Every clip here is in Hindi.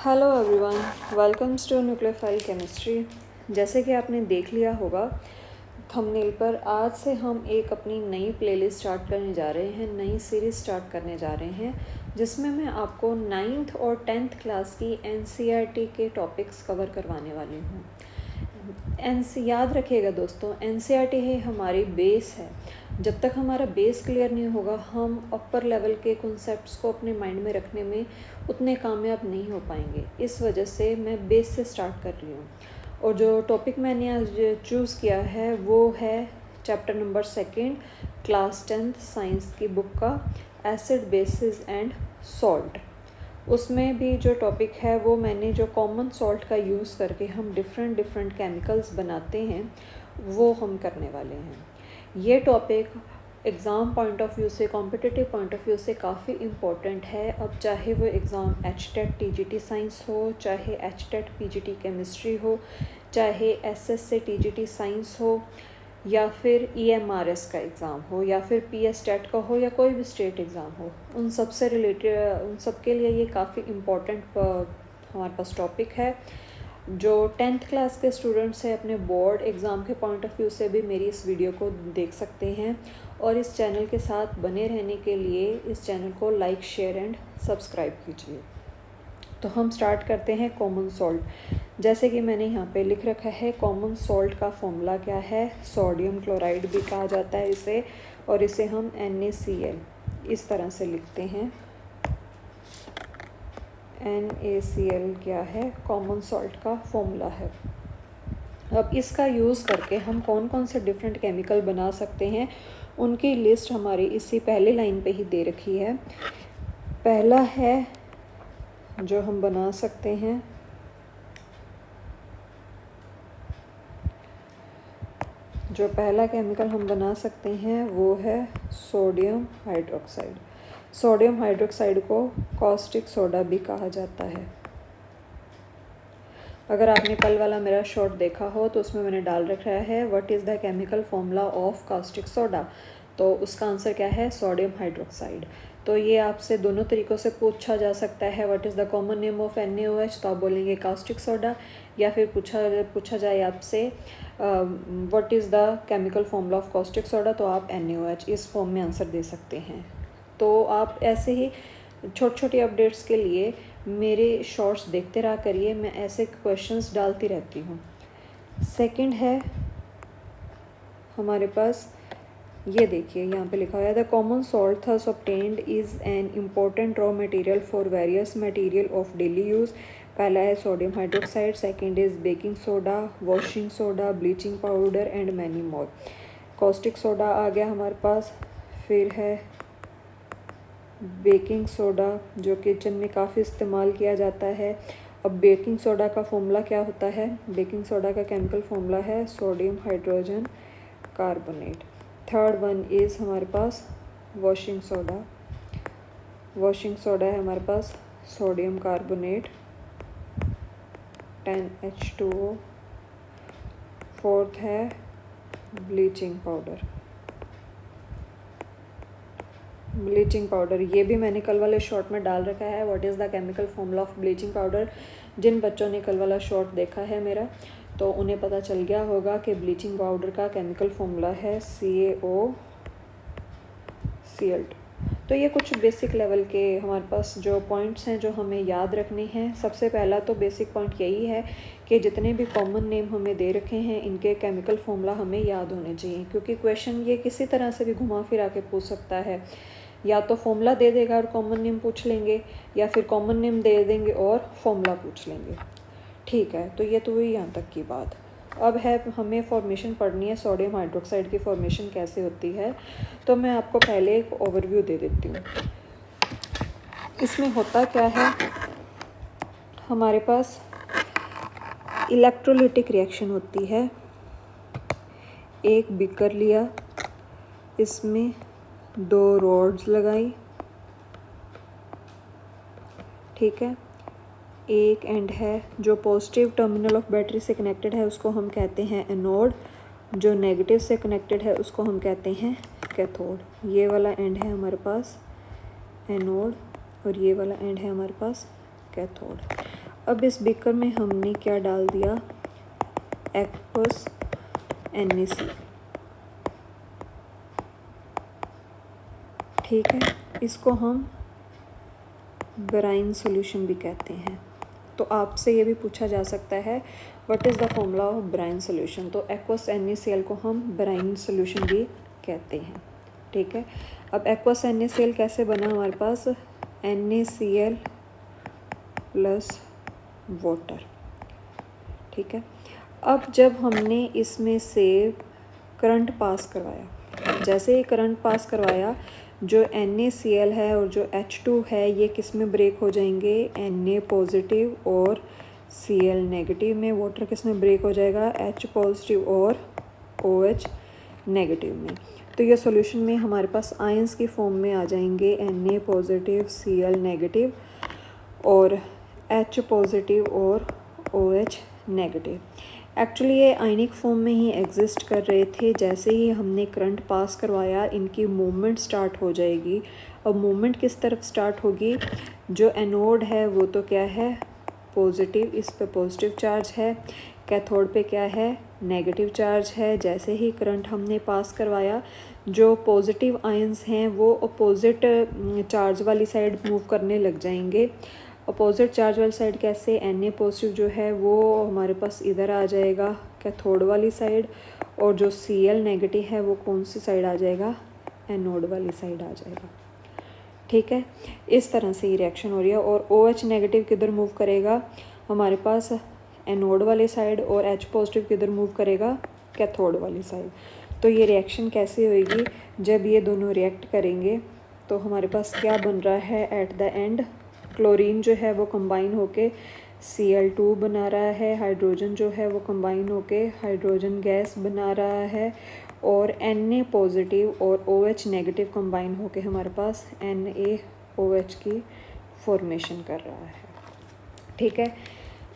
Hello everyone, welcomes to nucleophile chemistry. जैसे कि आपने देख लिया होगा थंबनेल पर, आज से हम एक अपनी नई प्लेलिस्ट स्टार्ट करने जा रहे हैं, नई सीरीज़ स्टार्ट करने जा रहे हैं, जिसमें मैं आपको 9th और 10th क्लास की एनसीईआरटी के टॉपिक्स कवर करवाने वाली हूँ। याद रखिएगा दोस्तों, एनसीईआरटी ही हमारी बेस है। जब तक हमारा बेस क्लियर नहीं होगा, हम अपर लेवल के कॉन्सेप्ट्स को अपने माइंड में रखने में उतने कामयाब नहीं हो पाएंगे। इस वजह से मैं बेस से स्टार्ट कर रही हूँ। और जो टॉपिक मैंने आज चूज़ किया है वो है chapter number 2 class 10th science की बुक का एसिड बेसिस एंड सॉल्ट। उसमें भी जो टॉपिक है वो मैंने जो कॉमन सॉल्ट का यूज़ करके हम डिफरेंट केमिकल्स बनाते हैं वो हम करने वाले हैं। ये topic exam point of view से, कॉम्पिटिटिव पॉइंट ऑफ व्यू से काफ़ी इम्पोर्टेंट है। अब चाहे वो एग्ज़ाम HTET TGT साइंस हो, चाहे HTET PGT केमिस्ट्री हो, चाहे SS से TGT साइंस हो, या फिर EMRS का एग्ज़ाम हो, या फिर PS टेट का हो, या कोई भी स्टेट एग्ज़ाम हो, उन सब से रिलेटेड, उन सब के लिए ये काफ़ी इम्पोर्टेंट हमारे पास टॉपिक है। जो 10th क्लास के स्टूडेंट्स हैं अपने बोर्ड एग्ज़ाम के पॉइंट ऑफ व्यू से भी मेरी इस वीडियो को देख सकते हैं। और इस चैनल के साथ बने रहने के लिए इस चैनल को लाइक, शेयर एंड सब्सक्राइब कीजिए। तो हम स्टार्ट करते हैं कॉमन सॉल्ट। जैसे कि मैंने यहाँ पे लिख रखा है, कॉमन सॉल्ट का फॉर्मूला क्या है। सोडियम क्लोराइड भी कहा जाता है इसे, और इसे हम NaCl इस तरह से लिखते हैं। NaCl क्या है, कॉमन सॉल्ट का फॉर्मूला है। अब इसका यूज़ करके हम कौन कौन से डिफरेंट केमिकल बना सकते हैं, उनकी लिस्ट हमारी इसी पहले लाइन पे ही दे रखी है। पहला है जो हम बना सकते हैं, जो पहला केमिकल हम बना सकते हैं वो है सोडियम हाइड्रोक्साइड। सोडियम हाइड्रोक्साइड को कॉस्टिक सोडा भी कहा जाता है। अगर आपने कल वाला मेरा शॉर्ट देखा हो तो उसमें मैंने डाल रखा है what is the chemical formula of caustic soda, तो उसका आंसर क्या है, सोडियम हाइड्रोक्साइड। तो ये आपसे दोनों तरीक़ों से पूछा जा सकता है, what is the common name of NaOH, तो आप बोलेंगे कास्टिक सोडा। या फिर पूछा जाए आपसे what is the chemical formula of caustic soda, तो आप NaOH इस फॉर्म में आंसर दे सकते हैं। तो आप ऐसे ही छोटी छोटी अपडेट्स के लिए मेरे शॉर्ट्स देखते रहा करिए, मैं ऐसे क्वेश्चंस डालती रहती हूँ। सेकंड है हमारे पास, ये देखिए यहाँ पे लिखा हुआ है, the common salt thus obtained is an important raw material for various material of daily use. पहला है सोडियम हाइड्रोक्साइड, second is baking soda, washing soda, bleaching powder and many more. Caustic soda आ गया हमारे पास, फिर है बेकिंग सोडा जो किचन में काफ़ी इस्तेमाल किया जाता है। अब बेकिंग सोडा का फॉर्मूला क्या होता है, बेकिंग सोडा का केमिकल फॉर्मूला है sodium hydrogen carbonate. Third one is हमारे पास वॉशिंग सोडा। वॉशिंग सोडा है हमारे पास सोडियम कार्बोनेट 10H2O। फोर्थ है ब्लीचिंग पाउडर। ब्लीचिंग पाउडर ये भी मैंने कल वाले शॉर्ट में डाल रखा है, what is the chemical formula of bleaching powder. जिन बच्चों ने कल वाला शॉर्ट देखा है मेरा, तो उन्हें पता चल गया होगा कि ब्लीचिंग पाउडर का केमिकल फॉर्मूला है CaOCl2। तो ये कुछ बेसिक लेवल के हमारे पास जो पॉइंट्स हैं जो हमें याद रखने हैं। सबसे पहला तो बेसिक पॉइंट यही है कि जितने भी कॉमन नेम हमें दे रखे हैं इनके केमिकल फॉर्मूला हमें याद होने चाहिए, क्योंकि क्वेश्चन ये किसी तरह से भी घुमा फिरा के पूछ सकता है। या तो फॉर्मूला दे देगा और कॉमन नेम पूछ लेंगे, या फिर कॉमन नेम दे देंगे और फॉर्मूला पूछ लेंगे। ठीक है, तो ये तो हुई यहाँ तक की बात। अब है हमें फॉर्मेशन पढ़नी है, सोडियम हाइड्रोक्साइड की फॉर्मेशन कैसे होती है। तो मैं आपको पहले एक ओवरव्यू दे देती हूँ। इसमें होता क्या है, हमारे पास इलेक्ट्रोलिटिक रिएक्शन होती है। एक बीकर लिया, इसमें 2 रॉड्स लगाई, ठीक है। एक एंड है जो पॉजिटिव टर्मिनल ऑफ बैटरी से कनेक्टेड है उसको हम कहते हैं एनोड, जो नेगेटिव से कनेक्टेड है उसको हम कहते हैं कैथोड। ये वाला एंड है हमारे पास एनोड और ये वाला एंड है हमारे पास कैथोड। अब इस बीकर में हमने क्या डाल दिया, एक्वस NaCl, ठीक है। इसको हम ब्राइन सॉल्यूशन भी कहते हैं। तो आपसे ये भी पूछा जा सकता है what is the formula of brine solution, तो एक्वस NaCl को हम ब्राइन सॉल्यूशन भी कहते हैं, ठीक है। अब एक्वस NaCl कैसे बना हमारे पास, NaCl प्लस वाटर, ठीक है। अब जब हमने इसमें से करंट पास करवाया, जैसे ही करंट पास करवाया, जो NaCl है और जो H2 है ये किस में ब्रेक हो जाएंगे, Na पॉजिटिव और Cl नेगेटिव में। वाटर किस में ब्रेक हो जाएगा, H पॉजिटिव और OH नेगेटिव में। तो ये सॉल्यूशन में हमारे पास आयंस की फॉर्म में आ जाएंगे, Na पॉजिटिव, Cl नेगेटिव और H पॉजिटिव और OH नेगेटिव। एक्चुअली ये आयनिक फॉर्म में ही एग्जिस्ट कर रहे थे। जैसे ही हमने करंट पास करवाया इनकी मूवमेंट स्टार्ट हो जाएगी। अब मूवमेंट किस तरफ स्टार्ट होगी, जो एनोड है वो तो क्या है, पॉजिटिव, इस पे पॉजिटिव चार्ज है, कैथोड पे क्या है, नेगेटिव चार्ज है। जैसे ही करंट हमने पास करवाया, जो पॉजिटिव आयंस हैं वो अपोजिट चार्ज वाली साइड मूव करने लग जाएंगे। अपोजिट चार्ज वाली साइड कैसे, Na पॉजिटिव जो है वो हमारे पास इधर आ जाएगा कैथोड वाली साइड, और जो Cl नेगेटिव है वो कौन सी साइड आ जाएगा, एनोड वाली साइड आ जाएगा, ठीक है। इस तरह से ये रिएक्शन हो रही है। और OH नेगेटिव किधर मूव करेगा, हमारे पास एनोड वाली साइड, और H पॉजिटिव किधर मूव करेगा, कैथोड वाली साइड। तो ये रिएक्शन कैसे होएगी, जब ये दोनों रिएक्ट करेंगे तो हमारे पास क्या बन रहा है, एट द एंड क्लोरीन जो है वो कंबाइन होके Cl2 बना रहा है, हाइड्रोजन जो है वो कंबाइन होके हाइड्रोजन गैस बना रहा है, और Na पॉजिटिव और OH नेगेटिव कंबाइन होके हमारे पास NaOH की फॉर्मेशन कर रहा है, ठीक है।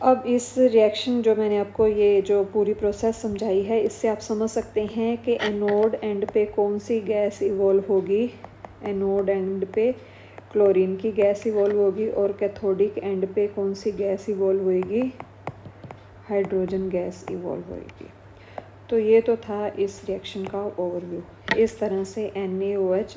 अब इस रिएक्शन जो मैंने आपको ये जो पूरी प्रोसेस समझाई है, इससे आप समझ सकते हैं कि एनोड एंड पे कौन सी गैस इवॉल्व होगी, एनोड एंड पे क्लोरीन की गैस इवॉल्व होगी, और कैथोडिक एंड पे कौन सी गैस इवॉल्व होएगी, हाइड्रोजन गैस इवॉल्व होएगी। तो ये तो था इस रिएक्शन का ओवरव्यू। इस तरह से NaOH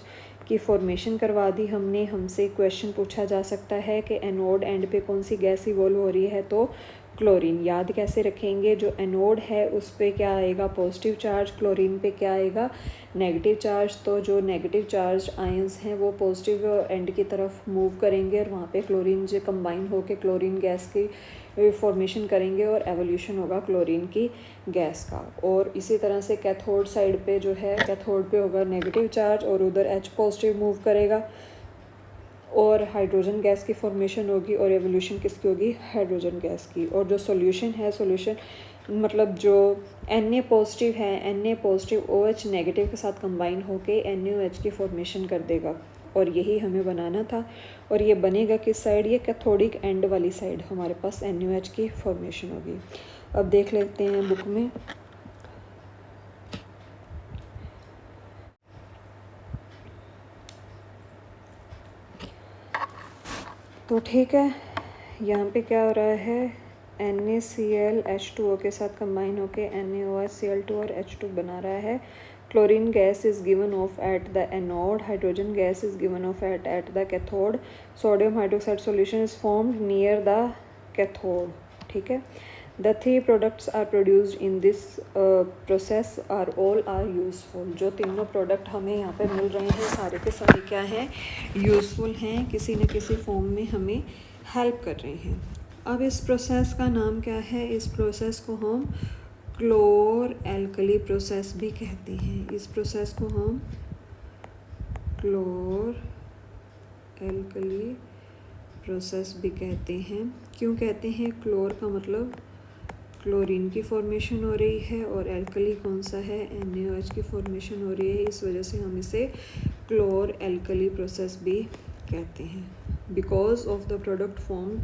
की फॉर्मेशन करवा दी हमने। हमसे क्वेश्चन पूछा जा सकता है कि एनोड एंड पे कौन सी गैस इवॉल्व हो रही है, तो क्लोरीन। याद कैसे रखेंगे, जो एनोड है उस पे क्या आएगा, पॉजिटिव चार्ज, क्लोरीन पे क्या आएगा, नेगेटिव चार्ज। तो जो नेगेटिव चार्ज आयंस हैं वो पॉजिटिव एंड की तरफ मूव करेंगे, और वहाँ पे क्लोरीन जो कंबाइन होकर क्लोरीन गैस की फॉर्मेशन करेंगे, और एवोल्यूशन होगा क्लोरीन की गैस का। और इसी तरह से कैथोड साइड पे जो है, कैथोड पे होगा नेगेटिव चार्ज, और उधर H पॉजिटिव मूव करेगा, और हाइड्रोजन गैस की फॉर्मेशन होगी, और एवोल्यूशन किसकी होगी, हाइड्रोजन गैस की। और जो सॉल्यूशन है, सॉल्यूशन मतलब जो Na पॉजिटिव है, Na पॉजिटिव OH नेगेटिव के साथ कंबाइन होके NaOH की फॉर्मेशन कर देगा, और यही हमें बनाना था। और ये बनेगा किस साइड, ये कैथोडिक एंड वाली साइड हमारे पास NaOH की फॉर्मेशन होगी। अब देख लेते हैं बुक में। तो ठीक है, यहाँ पे क्या हो रहा है, NaCl H2O के साथ कंबाइन होके NaOH Cl2 और H2 बना रहा है। Chlorine gas is given of at the anode, hydrogen gas is given of at the cathode, sodium hydroxide solution is formed near the cathode, ठीक है। The three products are produced in this process are all are useful। जो तीनों प्रोडक्ट हमें यहाँ पे मिल रहे हैं सारे के सारे क्या हैं, यूज़फुल हैं, किसी न किसी फॉर्म में हमें हेल्प कर रहे हैं। अब इस प्रोसेस का नाम क्या है, इस प्रोसेस को हम क्लोर एल्कली प्रोसेस भी कहते हैं। इस प्रोसेस को हम क्लोर एल्कली प्रोसेस भी कहते हैं। क्यों कहते हैं, क्लोर का मतलब क्लोरीन की फॉर्मेशन हो रही है, और एल्कली कौन सा है, NaOH की फॉर्मेशन हो रही है, इस वजह से हम इसे क्लोर एल्कली प्रोसेस भी कहते हैं। Because of the product form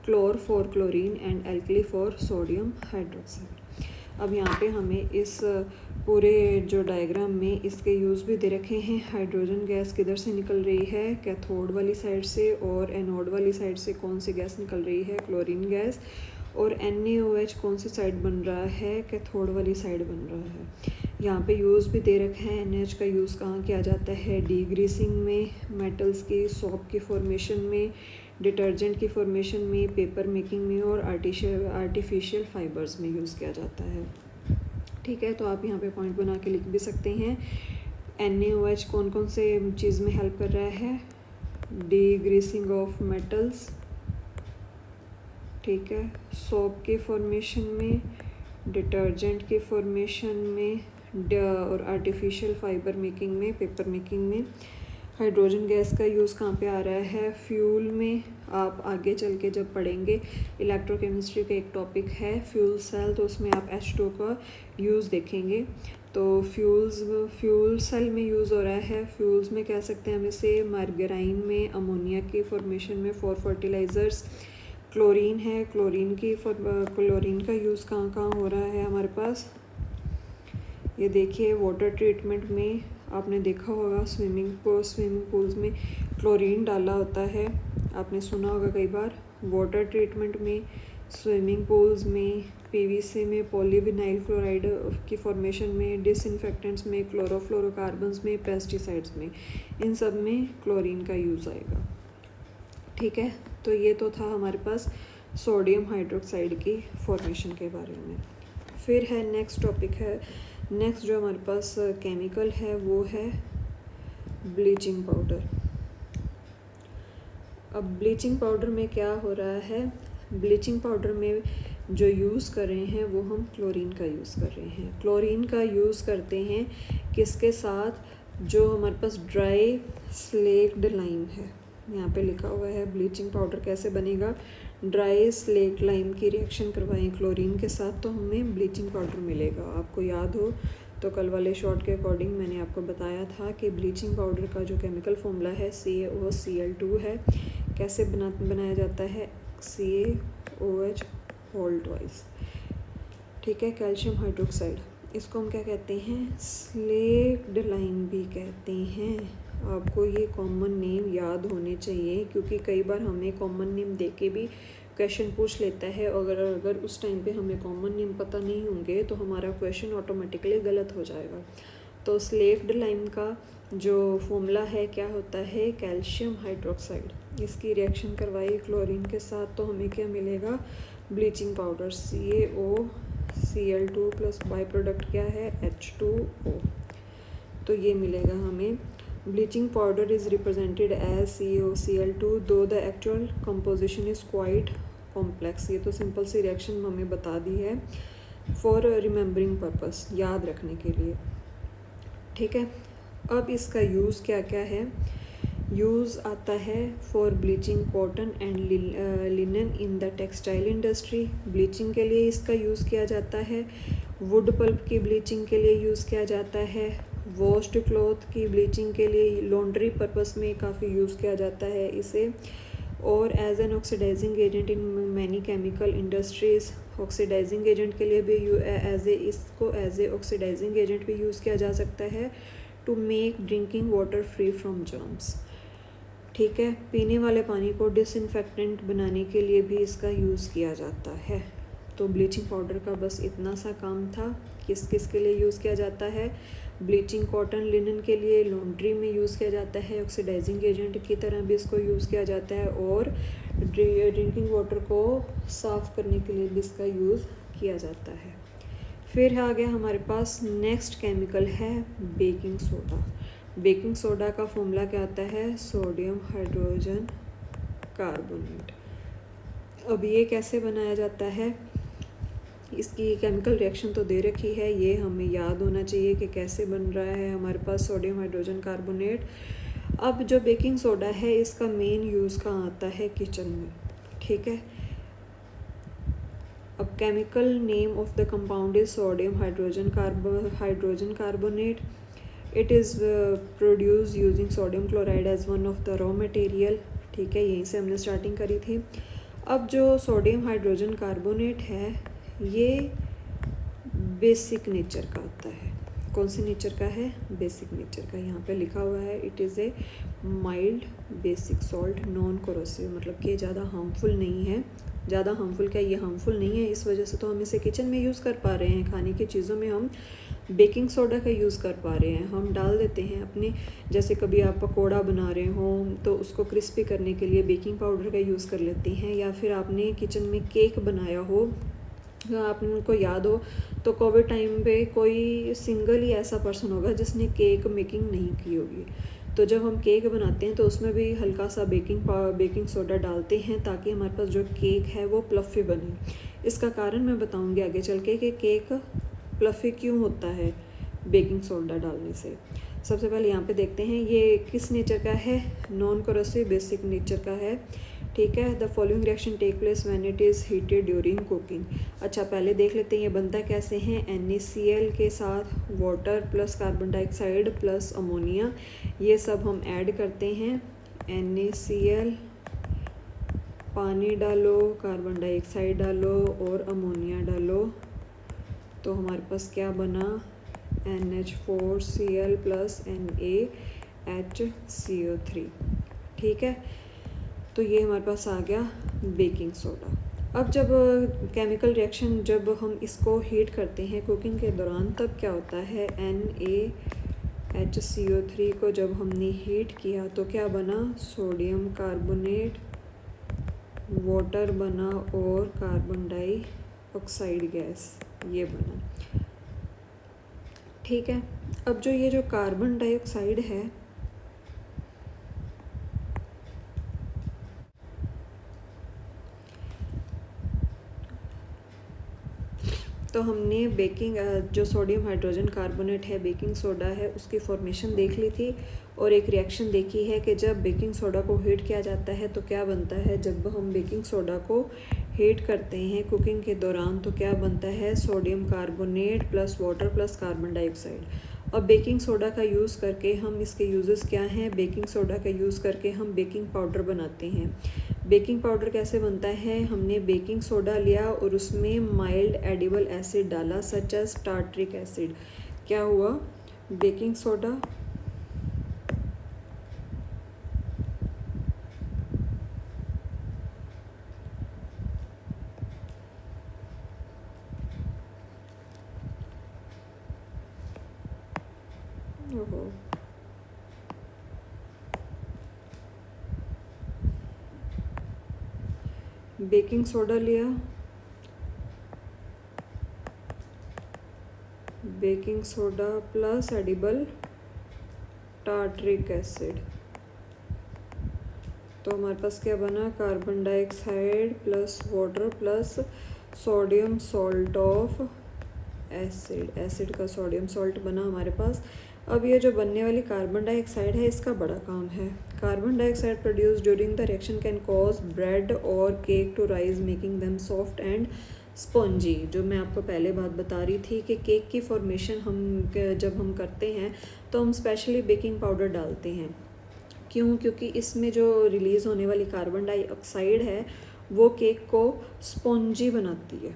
chlor for chlorine and alkali for sodium hydroxide. अब यहाँ पे हमें इस पूरे जो डायग्राम में इसके यूज़ भी दे रखे हैं। हाइड्रोजन गैस किधर से निकल रही है, कैथोड वाली साइड से, और एनोड वाली साइड से कौन सी गैस निकल रही है, क्लोरीन गैस। और NaOH कौन सी साइड बन रहा है, कैथोड वाली साइड बन रहा है। यहाँ पे यूज़ भी दे रखा है। NaOH का यूज़ कहाँ किया जाता है, डीग्रीसिंग में, मेटल्स की सॉप की फॉर्मेशन में, डिटर्जेंट की फॉर्मेशन में, पेपर मेकिंग में, और आर्टिफिशियल फाइबर्स में यूज़ किया जाता है। ठीक है, तो आप यहाँ पे पॉइंट बना के लिख भी सकते हैं। NaOH कौन कौन से चीज़ में हेल्प कर रहा है, डीग्रीसिंग ऑफ मेटल्स, ठीक है, सोप के फॉर्मेशन में, डिटर्जेंट के फॉर्मेशन में, और आर्टिफिशियल फाइबर मेकिंग में, पेपर मेकिंग में। हाइड्रोजन गैस का यूज़ कहाँ पे आ रहा है, फ्यूल में। आप आगे चल के जब पढ़ेंगे, इलेक्ट्रोकेमिस्ट्री का एक टॉपिक है फ्यूल सेल, तो उसमें आप H2 का यूज़ देखेंगे। तो फ्यूल सेल में यूज़ हो रहा है। फ्यूल्स में कह सकते हैं हम इसे, मार्गेराइन में, अमोनिया के फॉर्मेशन में फॉर फर्टिलाइज़र्स। क्लोरीन है, क्लोरीन का यूज़ कहाँ कहाँ हो रहा है हमारे पास, ये देखिए वाटर ट्रीटमेंट में। आपने देखा होगा स्विमिंग पूल्स में क्लोरीन डाला होता है, आपने सुना होगा कई बार। वाटर ट्रीटमेंट में, स्विमिंग पूल्स में, PVC में, पॉलीविनाइल क्लोराइड की फॉर्मेशन में, डिसइंफेक्टेंट्स में, क्लोरोफ्लोरोकार्बन्स में, पेस्टिसाइड्स में, इन सब में क्लोरीन का यूज़ आएगा। ठीक है, तो ये तो था हमारे पास सोडियम हाइड्रोक्साइड की फॉर्मेशन के बारे में। फिर है नेक्स्ट टॉपिक है, नेक्स्ट जो हमारे पास केमिकल है वो है ब्लीचिंग पाउडर। अब ब्लीचिंग पाउडर में क्या हो रहा है, ब्लीचिंग पाउडर में जो यूज़ कर रहे हैं वो हम क्लोरीन का यूज़ कर रहे हैं। क्लोरीन का यूज़ करते हैं किसके साथ, जो हमारे पास ड्राई स्लेक्ड लाइम है, यहाँ पे लिखा हुआ है ब्लीचिंग पाउडर कैसे बनेगा, ड्राई स्लेट लाइम की रिएक्शन करवाएं क्लोरीन के साथ तो हमें ब्लीचिंग पाउडर मिलेगा। आपको याद हो तो कल वाले शॉर्ट के अकॉर्डिंग मैंने आपको बताया था कि ब्लीचिंग पाउडर का जो केमिकल फॉर्मूला है CaOCl2 है। कैसे बनाया जाता है, CaOH होल ट्वाइस, ठीक है, कैल्शियम हाइड्रोक्साइड। इसको हम क्या कहते हैं, स्लेक्ड लाइम भी कहते हैं। आपको ये कॉमन नेम याद होने चाहिए, क्योंकि कई बार हमें कॉमन नेम दे के भी क्वेश्चन पूछ लेता है। अगर उस टाइम पे हमें कॉमन नेम पता नहीं होंगे तो हमारा क्वेश्चन ऑटोमेटिकली गलत हो जाएगा। तो स्लेक्ड लाइम का जो फॉर्मूला है क्या होता है, कैल्शियम हाइड्रोक्साइड। इसकी रिएक्शन करवाई क्लोरीन के साथ तो हमें क्या मिलेगा, bleaching powder CaOCl2 plus by product क्या है, H2O। तो ये मिलेगा हमें। Bleaching powder is represented as CaOCl2 though the actual composition is quite complex। ये तो सिंपल सी रिएक्शन हमें बता दी है फॉर रिमेम्बरिंग पर्पस, याद रखने के लिए। ठीक है, अब इसका यूज़ क्या क्या है, यूज़ आता है for bleaching cotton and linen in the textile industry. Bleaching के लिए इसका यूज़ किया जाता है। वुड पल्प की ब्लीचिंग के लिए यूज़ किया जाता है। वॉश्ड क्लॉथ की ब्लीचिंग के लिए लॉन्ड्री पर्पस में काफ़ी यूज़ किया जाता है इसे। और as an oxidizing agent in many chemical industries, oxidizing agent के लिए भी इसको एज ए ऑक्सीडाइजिंग एजेंट भी यूज़ किया जा सकता है। To make drinking water free from germs, ठीक है, पीने वाले पानी को डिसइंफेक्टेंट बनाने के लिए भी इसका यूज़ किया जाता है। तो ब्लीचिंग पाउडर का बस इतना सा काम था। किस किस के लिए यूज़ किया जाता है, ब्लीचिंग कॉटन लिनन के लिए, लॉन्ड्री में यूज़ किया जाता है, ऑक्सीडाइजिंग एजेंट की तरह भी इसको यूज़ किया जाता है, और ड्रिंकिंग वाटर को साफ़ करने के लिए भी इसका यूज़ किया जाता है। फिर आ गया हमारे पास नेक्स्ट केमिकल है बेकिंग सोडा। बेकिंग सोडा का फॉर्मूला क्या आता है, सोडियम हाइड्रोजन कार्बोनेट। अब ये कैसे बनाया जाता है, इसकी केमिकल रिएक्शन तो दे रखी है, ये हमें याद होना चाहिए कि कैसे बन रहा है हमारे पास सोडियम हाइड्रोजन कार्बोनेट। अब जो बेकिंग सोडा है इसका मेन यूज़ कहाँ आता है, किचन में, ठीक है। अब chemical name of the compound is sodium hydrogen carbonate. It is produce using sodium chloride as one of the raw material, ठीक है, यहीं से हमने स्टार्टिंग करी थी। अब जो सोडियम हाइड्रोजन कार्बोनेट है ये बेसिक नेचर का होता है। कौन से नेचर का है? बेसिक नेचर का। यहाँ पे लिखा हुआ है it is a mild basic salt non corrosive, मतलब कि ज़्यादा हार्मफुल नहीं है। ज़्यादा हार्मफुल क्या, ये हार्मफुल नहीं है, इस वजह से तो हम इसे किचन में यूज़ कर पा रहे हैं। खाने की चीज़ों में हम बेकिंग सोडा का यूज़ कर पा रहे हैं, हम डाल देते हैं अपने, जैसे कभी आप पकोड़ा बना रहे हो तो उसको क्रिस्पी करने के लिए बेकिंग पाउडर का यूज़ कर लेते हैं, या फिर आपने किचन में केक बनाया हो, आपने उनको याद हो तो कोविड टाइम पे कोई सिंगल ही ऐसा पर्सन होगा जिसने केक मेकिंग नहीं की होगी। तो जब हम केक बनाते हैं तो उसमें भी हल्का सा बेकिंग सोडा डालते हैं ताकि हमारे पास जो केक है वो प्लफ़ी बने। इसका कारण मैं बताऊंगी आगे चल के कि केक प्लफ़ी क्यों होता है बेकिंग सोडा डालने से। सबसे पहले यहाँ पे देखते हैं ये किस नेचर का है, नॉन कोरोसिव बेसिक नेचर का है। ठीक है, the following reaction take place when it is heated during cooking. अच्छा पहले देख लेते हैं ये बनता कैसे हैं। NaCl के साथ water plus carbon dioxide plus ammonia, ये सब हम ऐड करते हैं। NaCl, पानी डालो, कार्बन डाइऑक्साइड डालो और अमोनिया डालो, तो हमारे पास क्या बना, NH4Cl प्लस NaHCO3। ठीक है, तो ये हमारे पास आ गया बेकिंग सोडा। अब जब केमिकल रिएक्शन जब हम इसको हीट करते हैं कुकिंग के दौरान, तब क्या होता है, NaHCO3 को जब हमने हीट किया तो क्या बना, सोडियम कार्बोनेट, वाटर बना और कार्बन डाइऑक्साइड गैस ये बना। ठीक है, अब ये जो कार्बन डाइऑक्साइड है तो हमने बेकिंग जो सोडियम हाइड्रोजन कार्बोनेट है बेकिंग सोडा है उसकी फॉर्मेशन देख ली थी, और एक रिएक्शन देखी है कि जब बेकिंग सोडा को हीट किया जाता है तो क्या बनता है। जब हम बेकिंग सोडा को हीट करते हैं कुकिंग के दौरान तो क्या बनता है, sodium carbonate plus water plus carbon dioxide. अब बेकिंग सोडा का यूज़ करके हम, इसके यूजेस क्या हैं, बेकिंग सोडा का यूज़ करके हम बेकिंग पाउडर बनाते हैं। बेकिंग पाउडर कैसे बनता है, हमने बेकिंग सोडा लिया और उसमें माइल्ड एडिबल एसिड डाला सच एज टार्ट्रिक एसिड। क्या हुआ, बेकिंग सोडा बेकिंग सोडा लिया, baking soda plus edible tartaric acid, तो हमारे पास क्या बना, carbon dioxide plus water plus sodium salt of acid, acid का सोडियम सॉल्ट बना हमारे पास। अब ये जो बनने वाली कार्बन डाइऑक्साइड है इसका बड़ा काम है। Carbon dioxide produce during the reaction can cause bread और cake to rise making them soft and spongy. जो मैं आपको पहले बात बता रही थी कि केक की फॉर्मेशन जब हम करते हैं तो हम स्पेशली बेकिंग पाउडर डालते हैं। क्यों, क्योंकि इसमें जो रिलीज़ होने वाली कार्बन डाइऑक्साइड है वो केक को स्पॉन्जी बनाती है।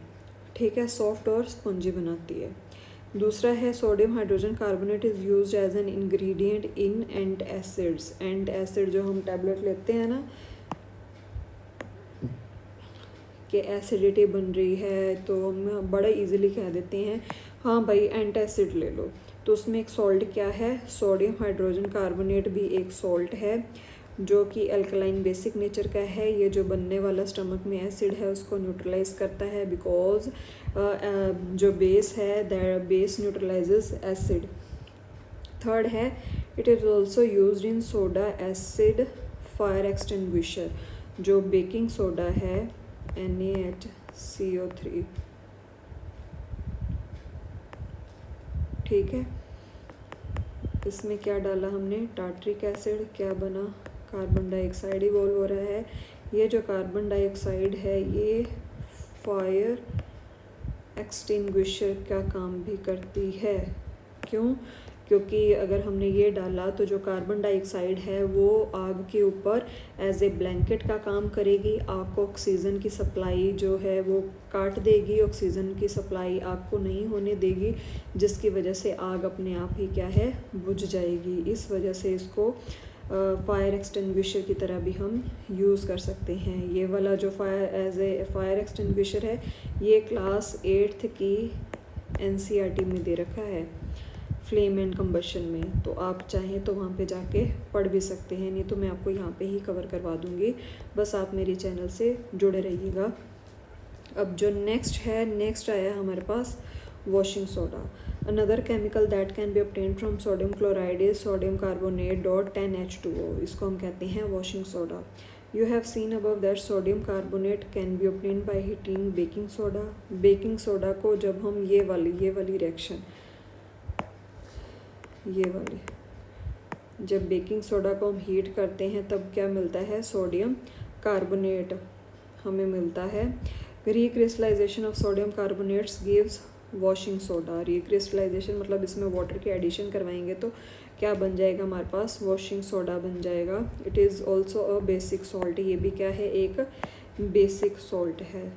ठीक है, सॉफ्ट और स्पॉन्जी बनाती है। दूसरा है sodium hydrogen carbonate is used as an ingredient in antacids. Antacid जो हम टैबलेट लेते हैं ना कि एसिडिटी बन रही है तो हम बड़ा इजीली कह देते हैं हाँ भाई एंटासिड ले लो, तो उसमें एक सॉल्ट क्या है, सोडियम हाइड्रोजन कार्बोनेट भी एक सॉल्ट है जो कि अल्कलाइन बेसिक नेचर का है। ये जो बनने वाला स्टमक में एसिड है उसको न्यूट्रलाइज करता है, बिकॉज जो बेस है that base neutralises acid. Third है it is also used in soda acid fire extinguisher. जो बेकिंग सोडा है NaHCO3, ठीक है, इसमें क्या डाला हमने, टार्ट्रिक एसिड, क्या बना, कार्बन डाइऑक्साइड इवॉल्व हो रहा है। ये जो कार्बन डाइऑक्साइड है ये फायर एक्सटिंग्विशर का काम भी करती है। क्यों, क्योंकि अगर हमने ये डाला तो जो कार्बन डाइऑक्साइड है वो आग के ऊपर एज ए ब्लैंकेट का काम करेगी, आग को ऑक्सीजन की सप्लाई जो है वो काट देगी, ऑक्सीजन की सप्लाई आग को नहीं होने देगी, जिसकी वजह से आग अपने आप ही क्या है बुझ जाएगी। इस वजह से इसको फायर एक्सटिंग्विशर की तरह भी हम यूज़ कर सकते हैं। ये वाला जो एज ए फायर एक्सटिंग्विशर है ये क्लास 8th की NCERT में दे रखा है, फ्लेम एंड कंबशन में। तो आप चाहें तो वहाँ पे जाके पढ़ भी सकते हैं, नहीं तो मैं आपको यहाँ पे ही कवर करवा दूँगी। बस आप मेरे चैनल से जुड़े रहिएगा। अब जो नेक्स्ट आया हमारे पास washing soda. Another chemical that can be obtained from sodium chloride is sodium carbonate .10H2O। इसको हम कहते हैं washing soda. You have seen above that sodium carbonate can be obtained by heating baking soda. Baking soda को जब हम ये वाली रिएक्शन जब बेकिंग सोडा को हम हीट करते हैं तब क्या मिलता है, सोडियम कार्बोनेट हमें मिलता है। Recrystallisation of sodium carbonates gives washing soda. Recrystallisation मतलब इसमें वाटर की एडिशन करवाएंगे तो क्या बन जाएगा हमारे पास, वॉशिंग सोडा बन जाएगा। It is also a basic salt. ये भी क्या है, एक बेसिक सॉल्ट है।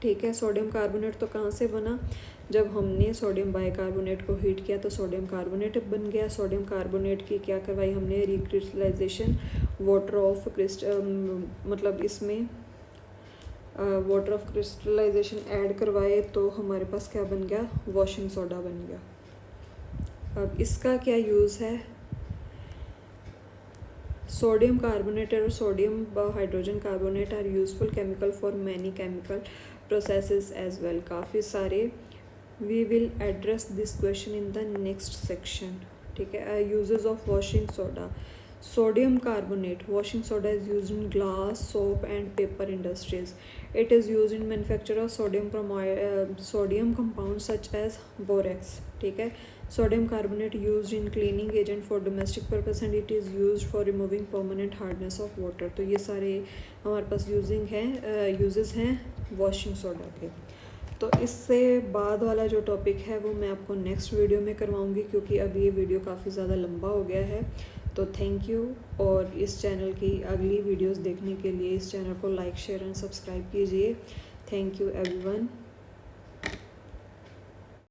ठीक है, सोडियम कार्बोनेट तो कहाँ से बना, जब हमने सोडियम बाइकार्बोनेट को हीट किया तो सोडियम कार्बोनेट बन गया। सोडियम कार्बोनेट की क्या करवाई हमने, रिक्रिस्टलाइजेशन, वाटर ऑफ मतलब इसमें वाटर ऑफ क्रिस्टलाइजेशन ऐड करवाए तो हमारे पास क्या बन गया, वॉशिंग सोडा बन गया। अब इसका क्या यूज़ है, सोडियम कार्बोनेट और sodium hydrogen carbonate are useful chemical for many chemical processes as well. काफ़ी सारे we will address this question in the next section. ठीक है, uses of washing soda. Sodium carbonate, washing soda is used in glass, soap and paper industries. It is used in manufacture of sodium compounds such as borax. ठीक है, sodium carbonate used in cleaning agent for domestic purpose and it is used for removing permanent hardness of water. तो ये सारे हमारे पास यूजेस हैं वॉशिंग सोडा के। तो इससे बाद वाला जो टॉपिक है वो मैं आपको नेक्स्ट वीडियो में करवाऊँगी, क्योंकि अभी ये वीडियो काफ़ी ज़्यादा लंबा हो गया है। तो थैंक यू, और इस चैनल की अगली वीडियोस देखने के लिए इस चैनल को लाइक, शेयर एंड सब्सक्राइब कीजिए। Thank you everyone.